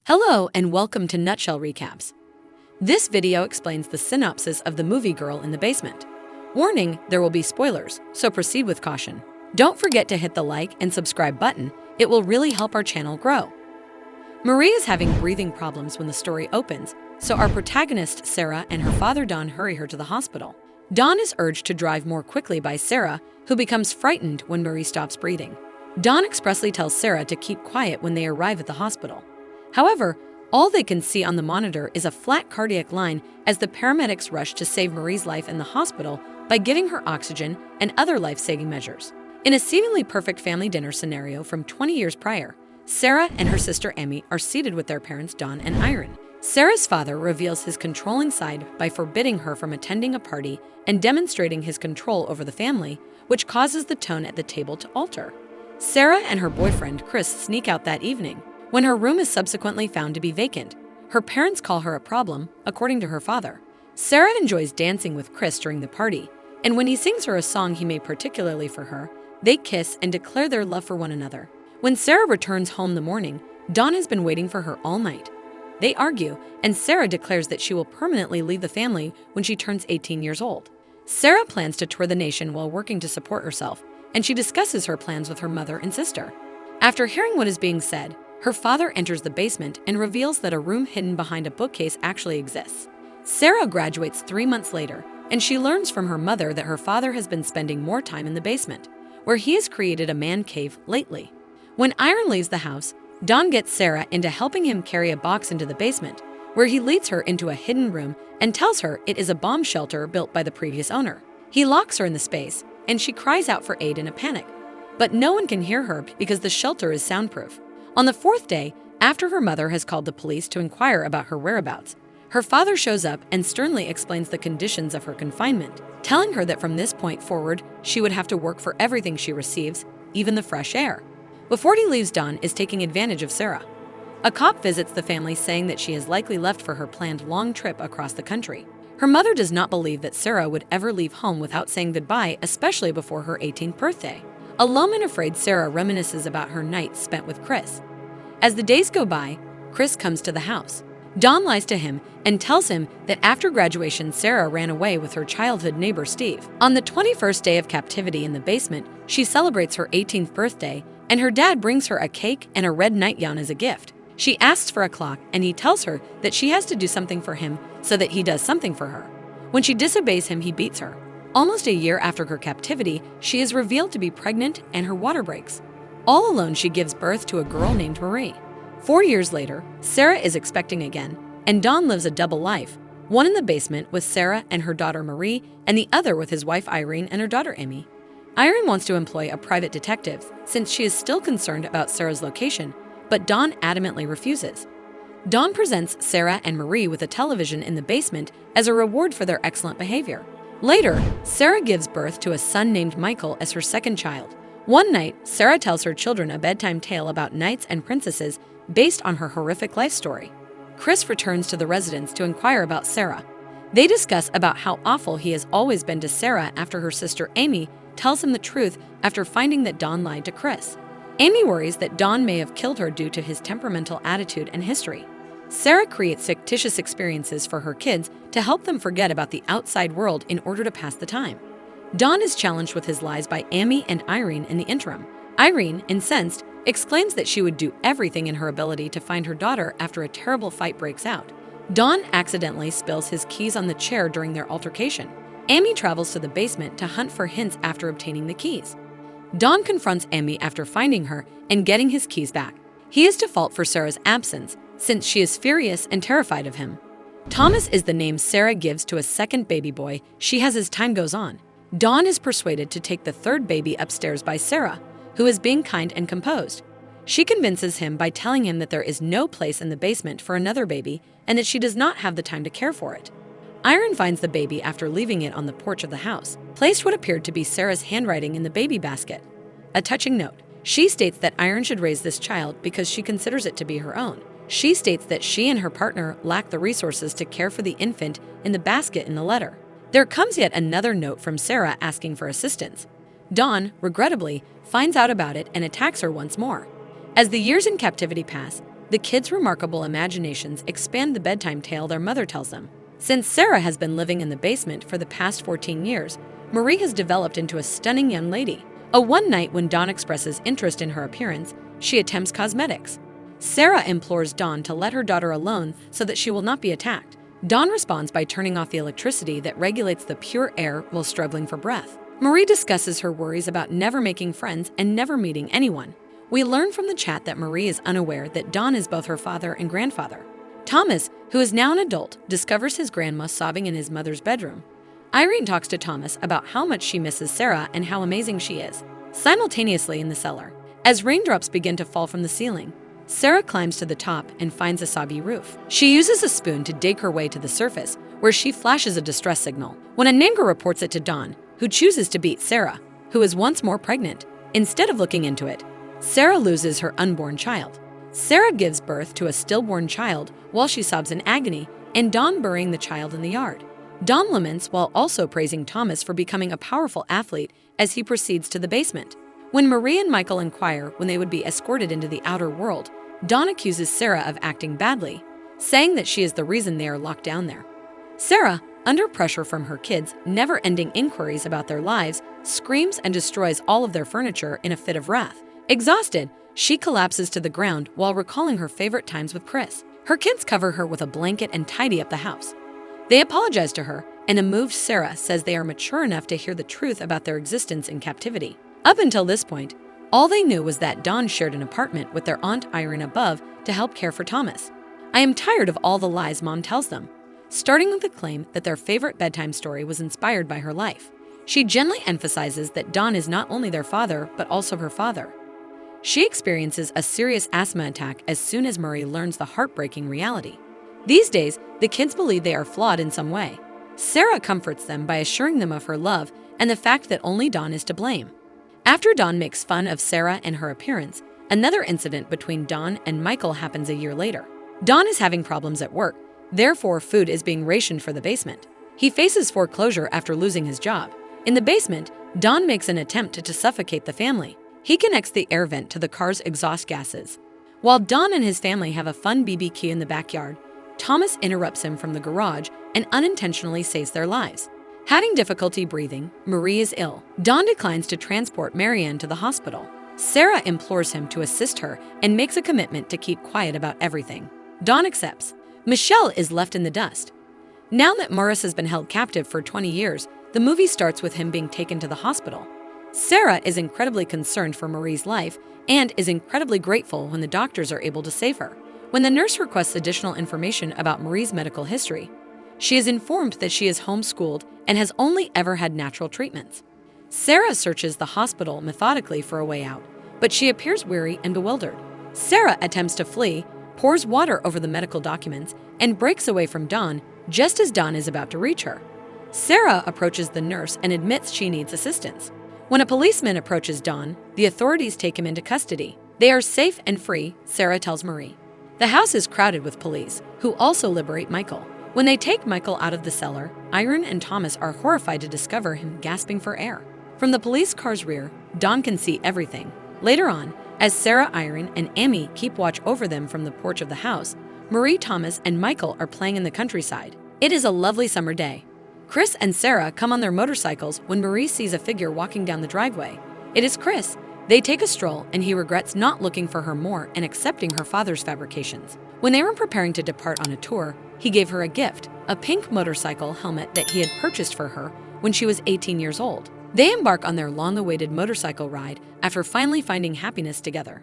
Hello and welcome to Nutshell Recaps. This video explains the synopsis of the movie Girl in the Basement. Warning, there will be spoilers, so proceed with caution. Don't forget to hit the like and subscribe button, it will really help our channel grow. Marie is having breathing problems when the story opens, so our protagonist Sarah and her father Don hurry her to the hospital. Don is urged to drive more quickly by Sarah, who becomes frightened when Marie stops breathing. Don expressly tells Sarah to keep quiet when they arrive at the hospital. However, all they can see on the monitor is a flat cardiac line as the paramedics rush to save Marie's life in the hospital by giving her oxygen and other life-saving measures. In a seemingly perfect family dinner scenario from 20 years prior, Sarah and her sister Amy are seated with their parents Don and Irene. Sarah's father reveals his controlling side by forbidding her from attending a party and demonstrating his control over the family, which causes the tone at the table to alter. Sarah and her boyfriend Chris sneak out that evening. When her room is subsequently found to be vacant, her parents call her a problem, according to her father. Sarah enjoys dancing with Chris during the party, and when he sings her a song he made particularly for her, they kiss and declare their love for one another. When Sarah returns home the morning, Don has been waiting for her all night. They argue, and Sarah declares that she will permanently leave the family when she turns 18 years old. Sarah plans to tour the nation while working to support herself, and she discusses her plans with her mother and sister. After hearing what is being said, her father enters the basement and reveals that a room hidden behind a bookcase actually exists. Sarah graduates 3 months later, and she learns from her mother that her father has been spending more time in the basement, where he has created a man cave lately. When Irene leaves the house, Don gets Sarah into helping him carry a box into the basement, where he leads her into a hidden room and tells her it is a bomb shelter built by the previous owner. He locks her in the space, and she cries out for aid in a panic. But no one can hear her because the shelter is soundproof. On the 4th day, after her mother has called the police to inquire about her whereabouts, her father shows up and sternly explains the conditions of her confinement, telling her that from this point forward, she would have to work for everything she receives, even the fresh air. Before he leaves, Don is taking advantage of Sarah. A cop visits the family saying that she has likely left for her planned long trip across the country. Her mother does not believe that Sarah would ever leave home without saying goodbye, especially before her 18th birthday. Alone and afraid, Sarah reminisces about her nights spent with Chris. As the days go by, Chris comes to the house. Don lies to him and tells him that after graduation, Sarah ran away with her childhood neighbor Steve. On the 21st day of captivity in the basement, she celebrates her 18th birthday, and her dad brings her a cake and a red nightgown as a gift. She asks for a clock, and he tells her that she has to do something for him so that he does something for her. When she disobeys him, he beats her. Almost a year after her captivity, she is revealed to be pregnant and her water breaks. All alone, she gives birth to a girl named Marie. 4 years later, Sarah is expecting again, and Don lives a double life, one in the basement with Sarah and her daughter Marie, and the other with his wife Irene and her daughter Amy. Irene wants to employ a private detective since she is still concerned about Sarah's location, but Don adamantly refuses. Don presents Sarah and Marie with a television in the basement as a reward for their excellent behavior. Later, Sarah gives birth to a son named Michael as her second child. One night, Sarah tells her children a bedtime tale about knights and princesses based on her horrific life story. Chris returns to the residence to inquire about Sarah. They discuss about how awful he has always been to Sarah after her sister Amy tells him the truth after finding that Don lied to Chris. Amy worries that Don may have killed her due to his temperamental attitude and history. Sarah creates fictitious experiences for her kids to help them forget about the outside world in order to pass the time. Don is challenged with his lies by Amy and Irene in the interim. Irene, incensed, exclaims that she would do everything in her ability to find her daughter after a terrible fight breaks out. Don accidentally spills his keys on the chair during their altercation. Amy travels to the basement to hunt for hints after obtaining the keys. Don confronts Amy after finding her and getting his keys back. He is to fault for Sarah's absence, since she is furious and terrified of him. Thomas is the name Sarah gives to a second baby boy she has as time goes on. Don is persuaded to take the third baby upstairs by Sarah, who is being kind and composed. She convinces him by telling him that there is no place in the basement for another baby and that she does not have the time to care for it. Irene finds the baby after leaving it on the porch of the house, placed what appeared to be Sarah's handwriting in the baby basket. A touching note. She states that Irene should raise this child because she considers it to be her own. She states that she and her partner lack the resources to care for the infant in the basket in the letter. There comes yet another note from Sarah asking for assistance. Don, regrettably, finds out about it and attacks her once more. As the years in captivity pass, the kids' remarkable imaginations expand the bedtime tale their mother tells them. Since Sarah has been living in the basement for the past 14 years, Marie has developed into a stunning young lady. One night when Dawn expresses interest in her appearance, she attempts cosmetics. Sarah implores Dawn to let her daughter alone so that she will not be attacked. Dawn responds by turning off the electricity that regulates the pure air while struggling for breath. Marie discusses her worries about never making friends and never meeting anyone. We learn from the chat that Marie is unaware that Dawn is both her father and grandfather. Thomas, who is now an adult, discovers his grandma sobbing in his mother's bedroom. Irene talks to Thomas about how much she misses Sarah and how amazing she is. Simultaneously in the cellar, as raindrops begin to fall from the ceiling, Sarah climbs to the top and finds a soggy roof. She uses a spoon to dig her way to the surface, where she flashes a distress signal. When a neighbor reports it to Dawn, who chooses to beat Sarah, who is once more pregnant, instead of looking into it, Sarah loses her unborn child. Sarah gives birth to a stillborn child while she sobs in agony, and Dawn burying the child in the yard. Dawn laments while also praising Thomas for becoming a powerful athlete as he proceeds to the basement. When Marie and Michael inquire when they would be escorted into the outer world, Dawn accuses Sarah of acting badly, saying that she is the reason they are locked down there. Sarah, under pressure from her kids' never-ending inquiries about their lives, screams and destroys all of their furniture in a fit of wrath. Exhausted, she collapses to the ground while recalling her favorite times with Chris. Her kids cover her with a blanket and tidy up the house. They apologize to her, and a moved Sarah says they are mature enough to hear the truth about their existence in captivity. Up until this point, all they knew was that Dawn shared an apartment with their Aunt Irene above to help care for Thomas. I am tired of all the lies Mom tells them, starting with the claim that their favorite bedtime story was inspired by her life. She gently emphasizes that Dawn is not only their father, but also her father. She experiences a serious asthma attack as soon as Marie learns the heartbreaking reality. These days, the kids believe they are flawed in some way. Sarah comforts them by assuring them of her love and the fact that only Dawn is to blame. After Dawn makes fun of Sarah and her appearance, another incident between Dawn and Michael happens a year later. Dawn is having problems at work, therefore food is being rationed for the basement. He faces foreclosure after losing his job. In the basement, Dawn makes an attempt to suffocate the family. He connects the air vent to the car's exhaust gases. While Dawn and his family have a fun BBQ in the backyard, Thomas interrupts him from the garage and unintentionally saves their lives. Having difficulty breathing, Marie is ill. Dawn declines to transport Marianne to the hospital. Sarah implores him to assist her and makes a commitment to keep quiet about everything. Dawn accepts. Michelle is left in the dust. Now that Morris has been held captive for 20 years, the movie starts with him being taken to the hospital. Sarah is incredibly concerned for Marie's life and is incredibly grateful when the doctors are able to save her. When the nurse requests additional information about Marie's medical history, she is informed that she is homeschooled and has only ever had natural treatments. Sarah searches the hospital methodically for a way out, but she appears weary and bewildered. Sarah attempts to flee, pours water over the medical documents, and breaks away from Dawn just as Dawn is about to reach her. Sarah approaches the nurse and admits she needs assistance. When a policeman approaches Dawn, the authorities take him into custody. They are safe and free, Sarah tells Marie. The house is crowded with police, who also liberate Michael. When they take Michael out of the cellar, Irene and Thomas are horrified to discover him gasping for air. From the police car's rear, Dawn can see everything. Later on, as Sarah, Irene, and Amy keep watch over them from the porch of the house, Marie, Thomas, and Michael are playing in the countryside. It is a lovely summer day. Chris and Sarah come on their motorcycles when Marie sees a figure walking down the driveway. It is Chris. They take a stroll and he regrets not looking for her more and accepting her father's fabrications. When they were preparing to depart on a tour, he gave her a gift, a pink motorcycle helmet that he had purchased for her when she was 18 years old. They embark on their long-awaited motorcycle ride after finally finding happiness together.